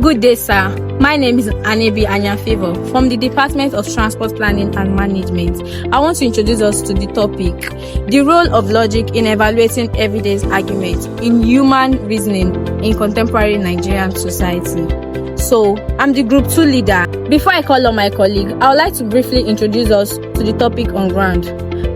Good day, sir. My name is Anebi Anyafevo from the Department of Transport Planning and Management. I want to introduce us to the topic, the role of logic in evaluating evidence arguments in human reasoning in contemporary Nigerian society. So, I'm the Group 2 leader. Before I call on my colleague, I would like to briefly introduce us to the topic on ground.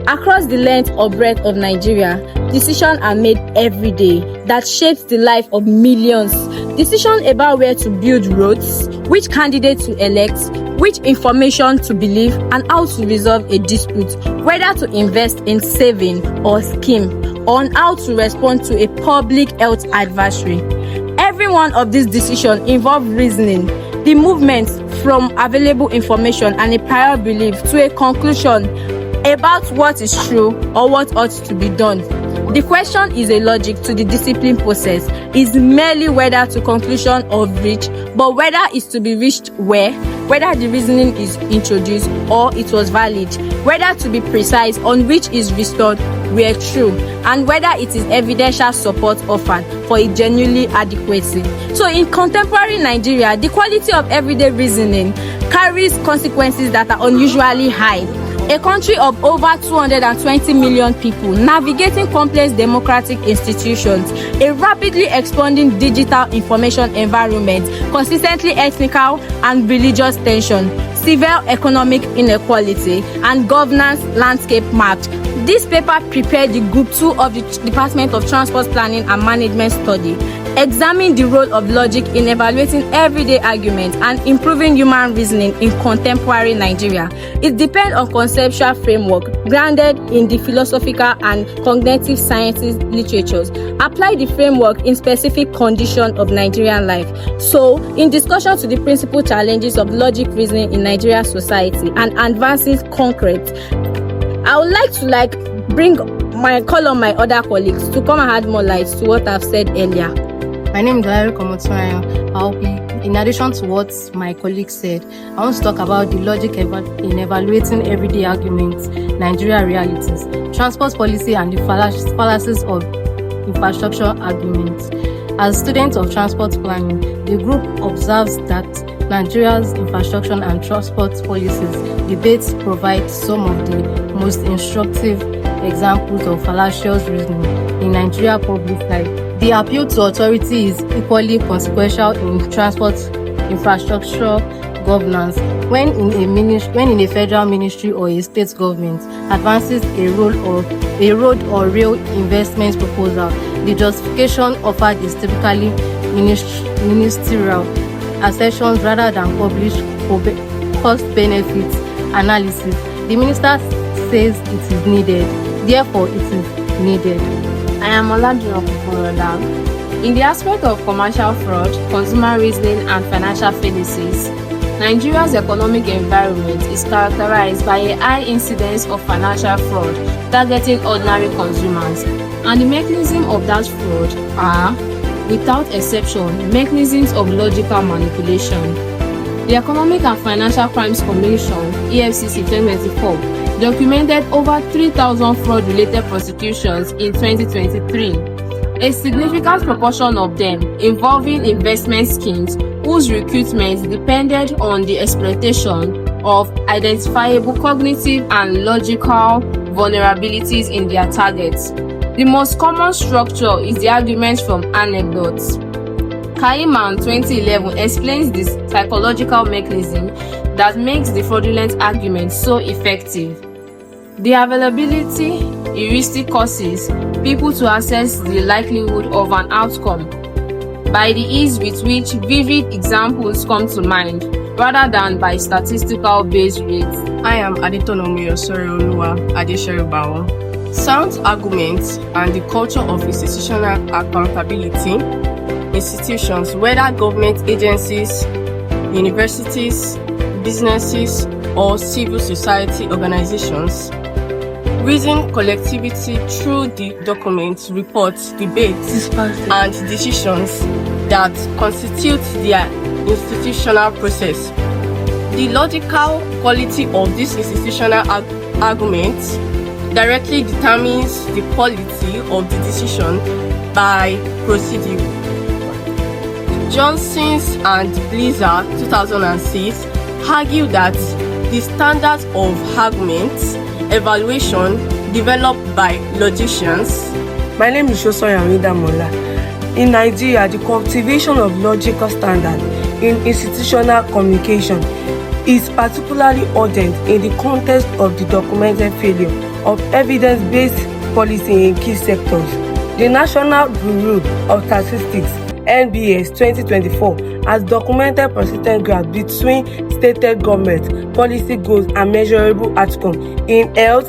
Across the length or breadth of Nigeria, decisions are made every day that shapes the life of millions. Decisions about where to build roads, which candidate to elect, which information to believe, and how to resolve a dispute, whether to invest in saving or scheme, or on how to respond to a public health advisory. Every one of these decisions involve reasoning, the movement from available information and a prior belief to a conclusion about what is true or what ought to be done. The question is a logic to the discipline process, is merely whether to conclusion or reach, but whether it's to be reached where, whether the reasoning is introduced or it was valid, whether to be precise on which is restored were true, and whether it is evidential support offered for a genuinely adequacy. So in contemporary Nigeria, the quality of everyday reasoning carries consequences that are unusually high. A country of over 220 million people navigating complex democratic institutions, a rapidly expanding digital information environment, consistently ethnical and religious tension, severe economic inequality, and governance landscape marked. This paper prepared the Group 2 of the Department of Transport Planning and Management study, examine the role of logic in evaluating everyday arguments and improving human reasoning in contemporary Nigeria. It depends on conceptual framework grounded in the philosophical and cognitive sciences literatures. Apply the framework in specific conditions of Nigerian life. So, in discussion to the principal challenges of logic reasoning in Nigerian society and advancing concrete, I would like to call on my other colleagues to come and add more light to what I've said earlier. My name is Komotswaya. In addition to what my colleague said, I want to talk about the logic in evaluating everyday arguments, Nigeria realities, transport policy, and the fallacies of infrastructure arguments. As students of transport planning, the group observes that Nigeria's infrastructure and transport policies debates provide some of the most instructive examples of fallacious reasoning in Nigeria public life. The appeal to authority is equally consequential in transport infrastructure governance. When in a federal ministry or a state government advances a road or rail investment proposal, the justification offered is typically ministerial assertions rather than published cost-benefit analysis. The minister says it is needed, therefore it is needed. I am Oladun Okuforola. In the aspect of commercial fraud, consumer reasoning, and financial fallacies, Nigeria's economic environment is characterized by a high incidence of financial fraud targeting ordinary consumers, and the mechanisms of that fraud are, without exception, mechanisms of logical manipulation. The Economic and Financial Crimes Commission (EFCC) 2024 documented over 3,000 fraud-related prosecutions in 2023. A significant proportion of them involving investment schemes whose recruitment depended on the exploitation of identifiable cognitive and logical vulnerabilities in their targets. The most common structure is the argument from anecdotes. Kaiman 2011 explains this psychological mechanism that makes the fraudulent argument so effective. The availability heuristic causes people to assess the likelihood of an outcome by the ease with which vivid examples come to mind, rather than by statistical based rates. I am Aditonomi Osorioluwa Adesherubawo. Sound arguments and the culture of institutional accountability. Institutions, whether government agencies, universities, businesses, or civil society organizations, reason collectivity through the documents, reports, debates, and decisions that constitute their institutional process. The logical quality of this institutional argument directly determines the quality of the decision by procedure. Johnson's and Blizzard 2006 argue that the standards of argument evaluation developed by logicians. My name is Shosoya Mola. In Nigeria, the cultivation of logical standards in institutional communication is particularly urgent in the context of the documented failure of evidence-based policy in key sectors. The National Bureau of Statistics (NBS) 2024 has documented persistent gaps between stated government policy goals and measurable outcomes in health,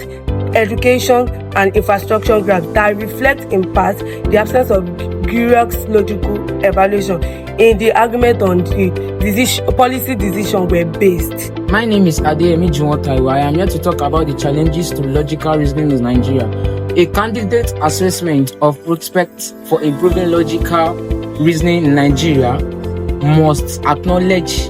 education, and infrastructure gaps that reflect in part the absence of rigorous logical evaluation in the argument on the policy decision were based. My name is Adeyemi Juwon-Taiwo. I am here to talk about the challenges to logical reasoning in Nigeria. A candidate assessment of prospects for improving logical reasoning in Nigeria must acknowledge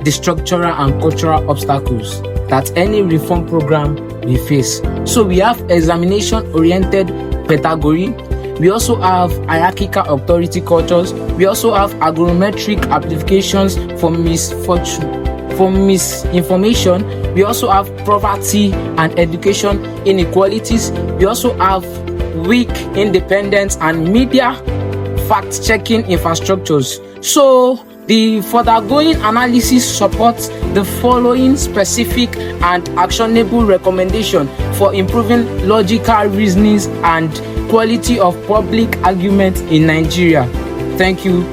the structural and cultural obstacles that any reform program will face. So we have examination-oriented pedagogy. We also have hierarchical authority cultures. We also have agrometric applications for misinformation. We also have poverty and education inequalities. We also have weak independence and media fact-checking infrastructures. So the foregoing analysis supports the following specific and actionable recommendation for improving logical reasonings and quality of public argument in Nigeria. Thank you.